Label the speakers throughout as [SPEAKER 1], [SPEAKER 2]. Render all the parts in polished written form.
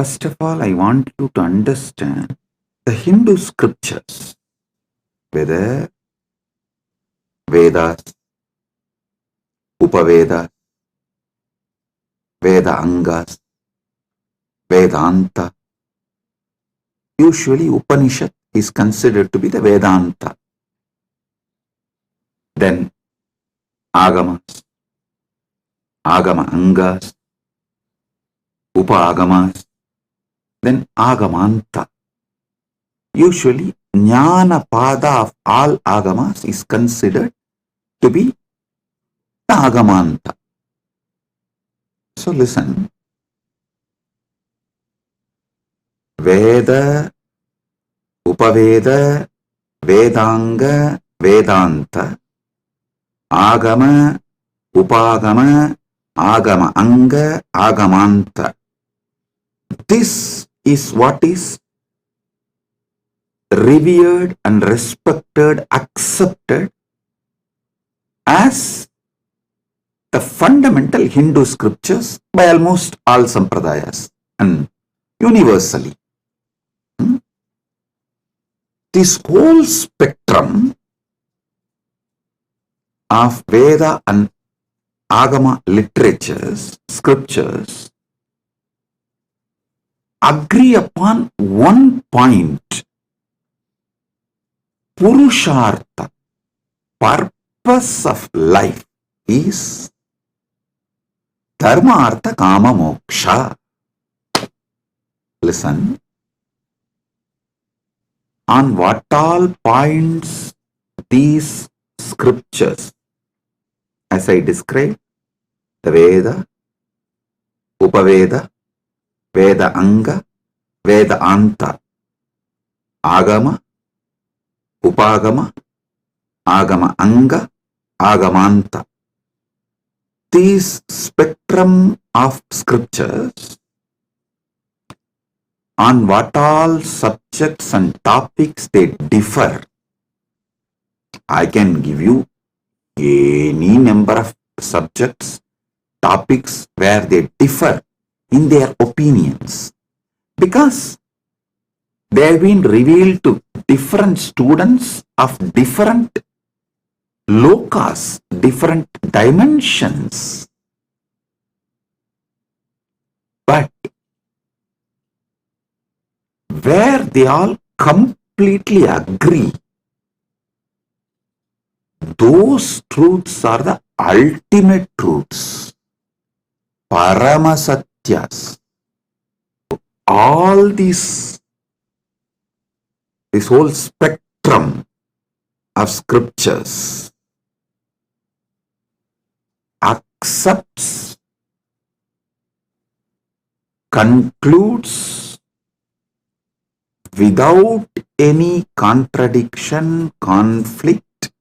[SPEAKER 1] First of all, I want you to understand the Hindu scriptures, whether Vedas, Upavedas, Veda Angas, Vedanta. Usually Upanishad is considered to be the Vedanta. Then Agamas, Agama Angas, Upa-agamas, then Agamanta. Usually Jnana Pada of all Agamas is considered to be the Agamanta. So listen, Veda, Upaveda, Vedanga, Vedanta, Agama, Upagama, Agama Anga, Agamanta. This is what is revered and respected, accepted as the fundamental Hindu scriptures by almost all Sampradayas and universally. This whole spectrum of Veda and Agama literatures, scriptures, agree upon one point: Purushartha, purpose of life is Dharma, Artha, Kama, Moksha. Listen, on what all points these scriptures, as I described, the Veda, Upaveda, Veda Anga, Veda Anta, Agama, Upagama, Agama Anga, Agamanta. These spectrum of scriptures, on what all subjects and topics they differ. I can give you any number of subjects, topics where they differ in their opinions, because they have been revealed to different students of different lokas, different dimensions. But where they all completely agree, those truths are the ultimate truths, Paramasatyas. All this whole spectrum of scriptures accepts, concludes without any contradiction, conflict,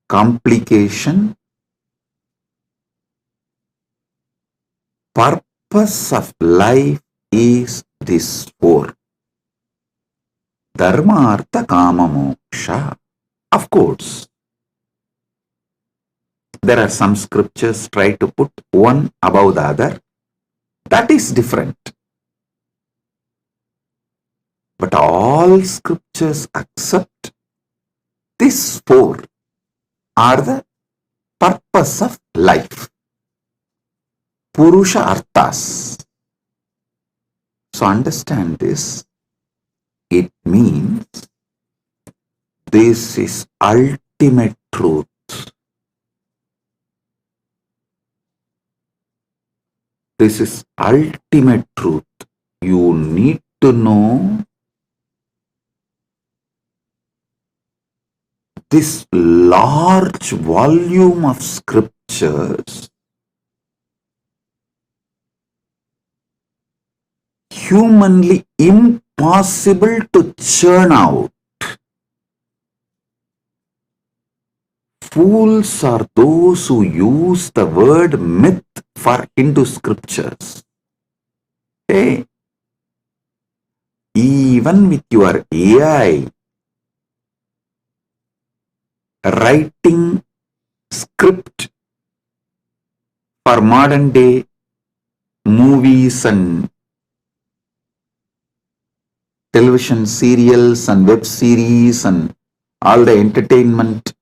[SPEAKER 1] complication, purpose of life is this four: Dharma, Artha, Kama, Moksha. Of course, there are some scriptures try to put one above the other. That is different. But all scriptures accept these four are the purpose of life. Purusha Arthas. So understand this. It means this is ultimate truth. This is ultimate truth. You need to know this large volume of scriptures, humanly impossible to churn out. Fools are those who use the word myth for Hindu scriptures. Hey, even with your AI writing script for modern day movies and television serials and web series and all the entertainment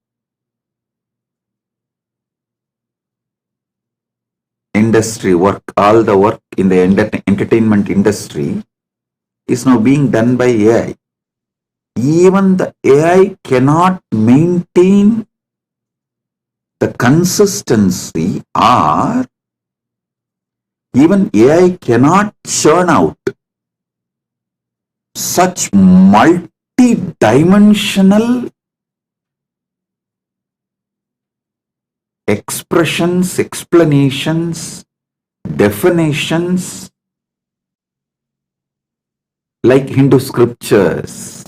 [SPEAKER 1] industry work, all the work in the entertainment industry is now being done by AI. Even the AI cannot maintain the consistency, or even AI cannot churn out such multi-dimensional expressions, explanations, definitions like Hindu scriptures.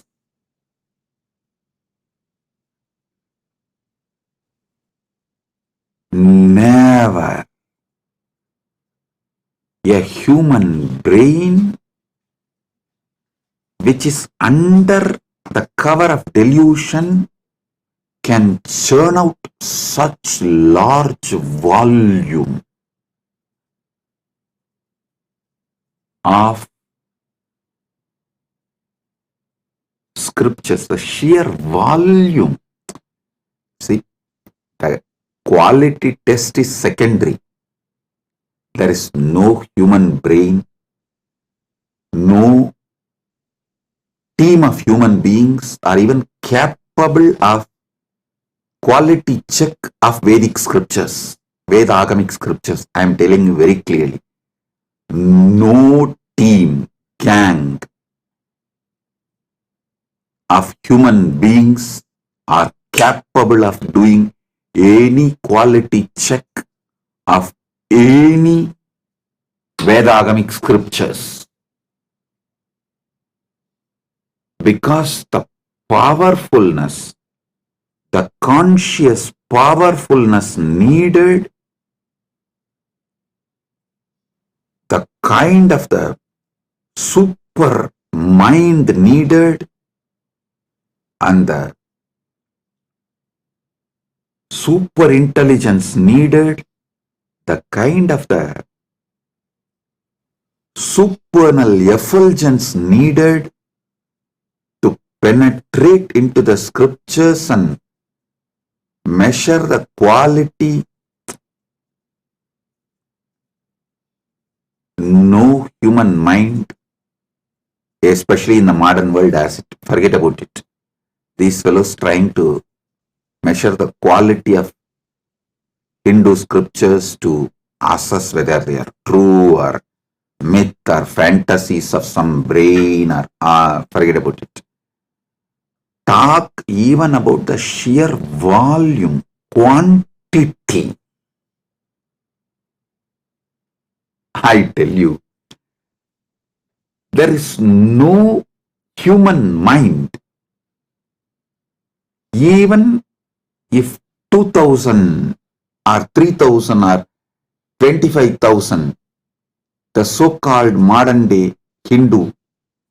[SPEAKER 1] Never a human brain which is under the cover of delusion can churn out such large volume of scriptures, the sheer volume. See, the quality test is secondary. There is no human brain, no team of human beings are even capable of quality check of Vedic scriptures, Vedagamic scriptures. I am telling you very clearly. No team, gang of human beings are capable of doing any quality check of any Vedagamic scriptures, because the powerfulness, the conscious powerfulness needed, the kind of the super mind needed, and the super intelligence needed, the kind of the supernal effulgence needed to penetrate into the scriptures and measure the quality. No human mind, especially in the modern world, has it. Forget about it. These fellows trying to measure the quality of Hindu scriptures to assess whether they are true or myth or fantasies of some brain, or forget about it. Talk even about the sheer volume, quantity. I tell you, there is no human mind, even if 2,000 or 3,000 or 25,000, the so-called modern day Hindu,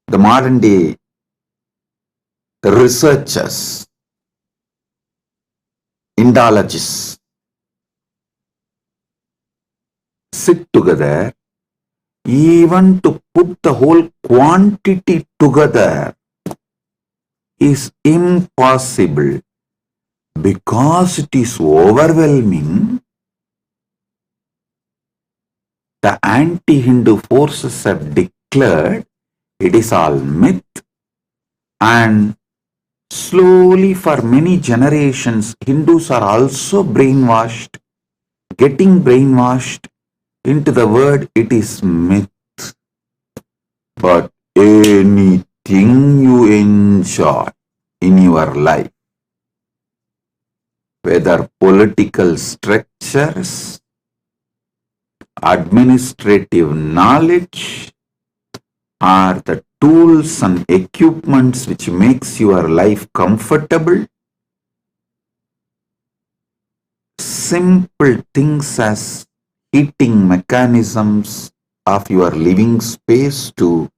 [SPEAKER 1] the modern day researchers, Indologists, sit together, even to put the whole quantity together is impossible, because it is overwhelming. The anti-Hindu forces have declared it is all myth, and slowly for many generations Hindus are also brainwashed, getting brainwashed into the word it is myth. But anything you enjoy in your life, whether political structures, administrative knowledge, or the tools and equipments which makes your life comfortable, simple things as heating mechanisms of your living space to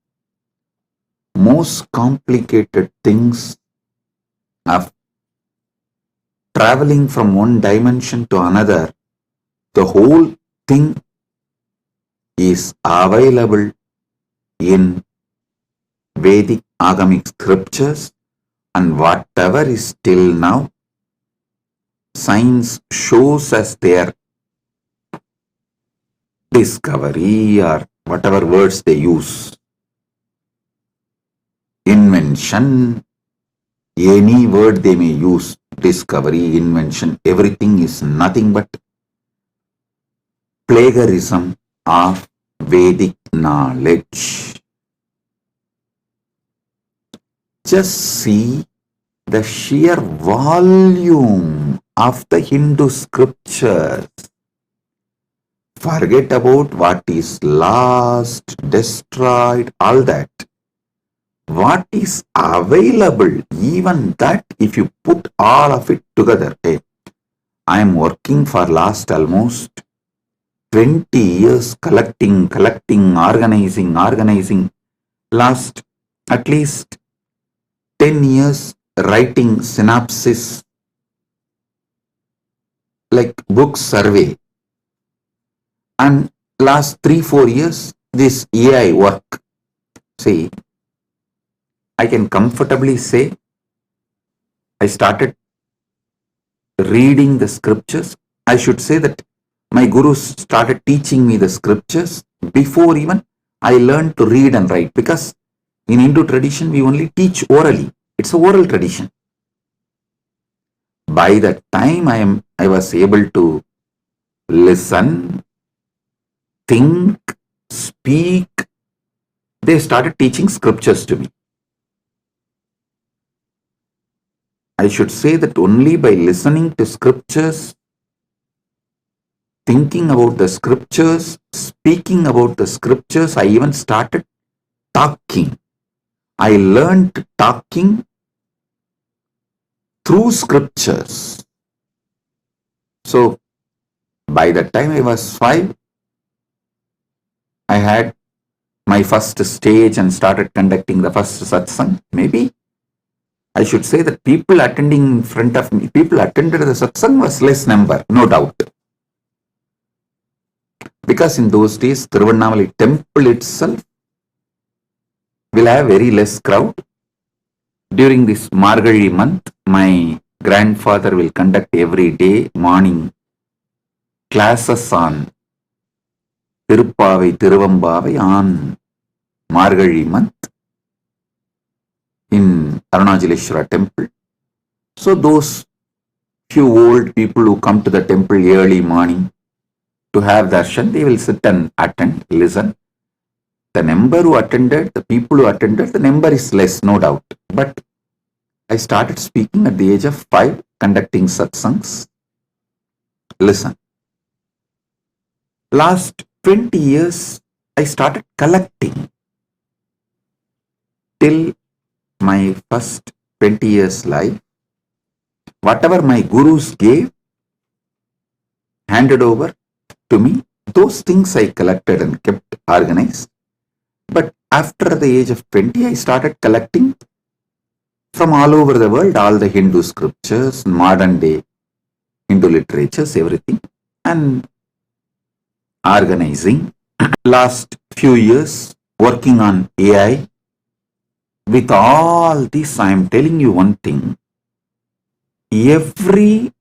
[SPEAKER 1] most complicated things of traveling from one dimension to another, the whole thing is available in Vedic agamic scriptures and whatever is till now science shows as their discovery or whatever words they use, invention, any word they may use, discovery, invention, everything is nothing but plagiarism of Vedic knowledge. Just see the sheer volume of the Hindu scriptures. Forget about what is lost, destroyed, all that. What is available, even that, if you put all of it together. Hey, I am working for last almost 20 years collecting, organizing. Last at least 10 years writing synopsis, like book survey. And last 3-4 years, this AI work. See, I can comfortably say I started reading the scriptures. I should say that my gurus started teaching me the scriptures before even I learned to read and write, because in Hindu tradition, we only teach orally. It's an oral tradition. By that time, I was able to listen, think, speak. They started teaching scriptures to me. I should say that only by listening to scriptures, thinking about the scriptures, speaking about the scriptures, I even started talking. I learned talking through scriptures. So, by the time I was 5, I had my first stage and started conducting the first satsang. Maybe I should say that people attending in front of me, people attended the satsang was less number, no doubt. Because in those days, Tiruvannamalai temple itself will have very less crowd. During this Margazhi month, my grandfather will conduct every day morning classes on Tiruppavai, Tiruvambavai on Margazhi month in Arunachaleshwara temple. So those few old people who come to the temple early morning to have darshan, they will sit and attend, listen. The number who attended, the people who attended, the number is less, no doubt. But I started speaking at the age of 5, conducting satsangs. Listen. Last 20 years, I started collecting. Till my first 20 years life, whatever my gurus gave, handed over to me, those things I collected and kept organized. But after the age of 20, I started collecting from all over the world, all the Hindu scriptures, modern day Hindu literatures, everything, and organizing. Last few years, working on AI. With all this, I am telling you one thing. Every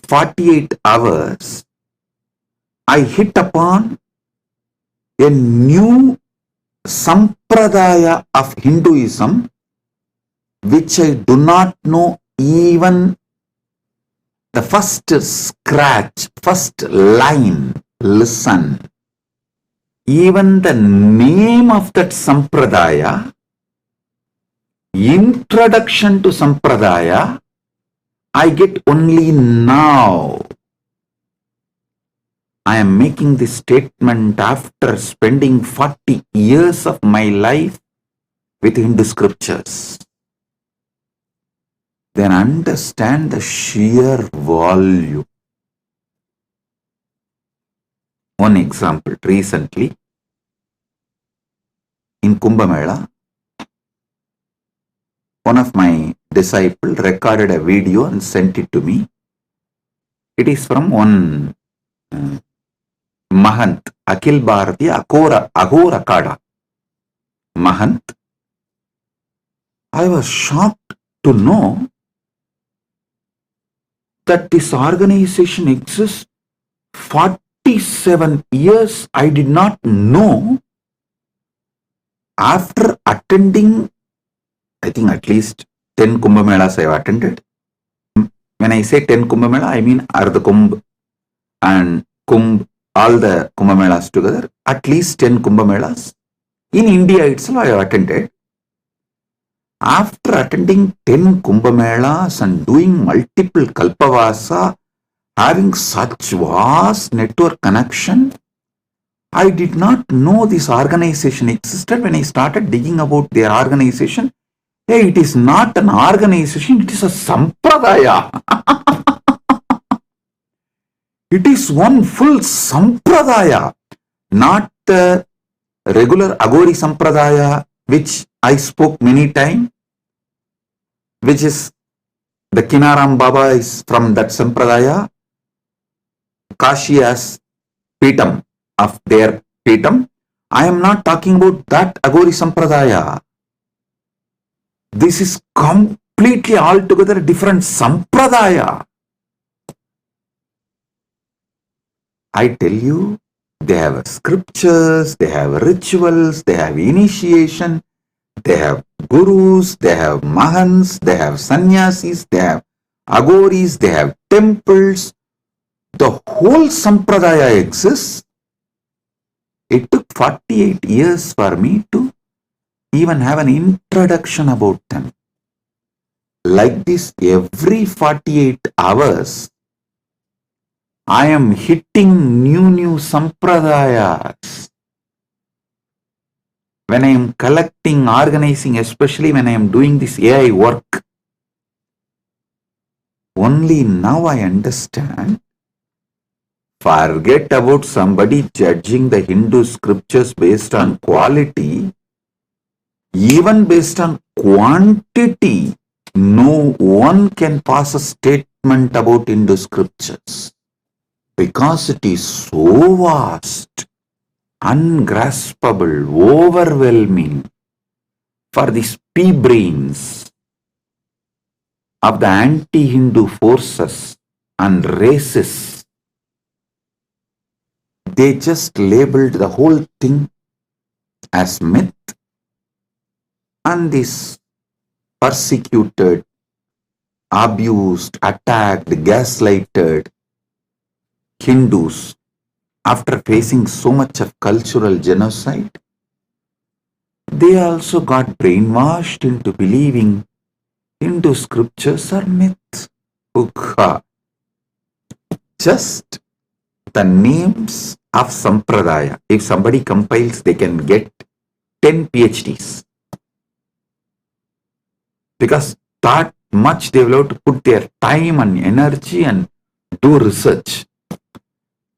[SPEAKER 1] 48 hours, I hit upon a new Sampradaya of Hinduism, which I do not know even the first scratch, first line. Listen. Even the name of that Sampradaya, introduction to Sampradaya, I get only now. I am making this statement after spending 40 years of my life with Hindu scriptures. Then understand the sheer volume. One example, recently in Kumbh Mela, one of my disciples recorded a video and sent it to me. It is from one Mahant, Akhil Bharatiya Agora Kada Mahant. I was shocked to know that this organization exists 47 years. I did not know. After attending, I think at least 10 Kumbh Melas I have attended. When I say 10 Kumbh Mela, I mean Ardha Kumbh and Kumbh, all the Kumbh Melas together, at least 10 Kumbh Melas. In India itself, I have attended. After attending 10 Kumbh Melas and doing multiple Kalpavasa, having such vast network connection, I did not know this organization existed. When I started digging about their organization, hey, it is not an organization, it is a Sampradaya. It is one full Sampradaya, not the regular Agori Sampradaya, which I spoke many times, which is the Kinaram Baba is from that Sampradaya, Kashi as Pitam of their Pitam. I am not talking about that Agori Sampradaya. This is completely altogether different Sampradaya. I tell you, they have scriptures, they have rituals, they have initiation, they have gurus, they have mahans, they have sannyasis, they have agoris, they have temples. The whole sampradaya exists. It took 48 years for me to even have an introduction about them. Like this, every 48 hours, I am hitting new sampradayas. When I am collecting, organizing, especially when I am doing this AI work, only now I understand. Forget about somebody judging the Hindu scriptures based on quality, even based on quantity. No one can pass a statement about Hindu scriptures because it is so vast, ungraspable, overwhelming for these pea-brains of the anti-Hindu forces and races. They just labeled the whole thing as myth, and these persecuted, abused, attacked, gaslighted Hindus, after facing so much of cultural genocide, they also got brainwashed into believing Hindu scriptures are myths. Just the names of Sampradaya, if somebody compiles, they can get 10 PhDs. Because that much they will have to put their time and energy and do research.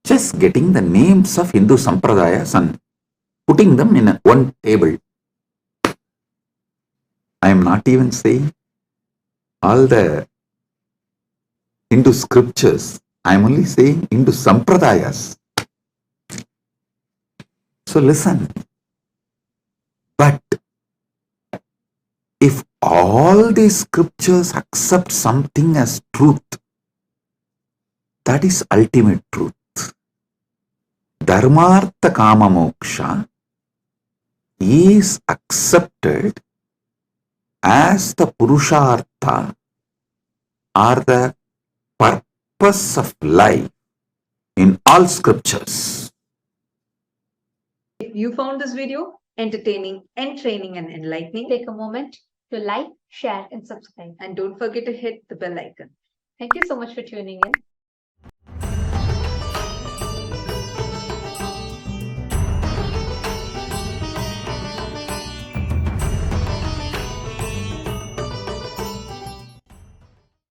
[SPEAKER 1] Just getting the names of Hindu Sampradayas and putting them in one table. I am not even saying all the Hindu scriptures. I am only saying Hindu Sampradayas. So listen. But if all these scriptures accept something as truth, that is ultimate truth. Dharmartha Kama Moksha is accepted as the Purushartha or the purpose of life in all scriptures.
[SPEAKER 2] If you found this video entertaining, entraining, and enlightening,
[SPEAKER 3] take a moment to like, share, and subscribe.
[SPEAKER 2] And don't forget to hit the bell icon.
[SPEAKER 3] Thank you so much for tuning in.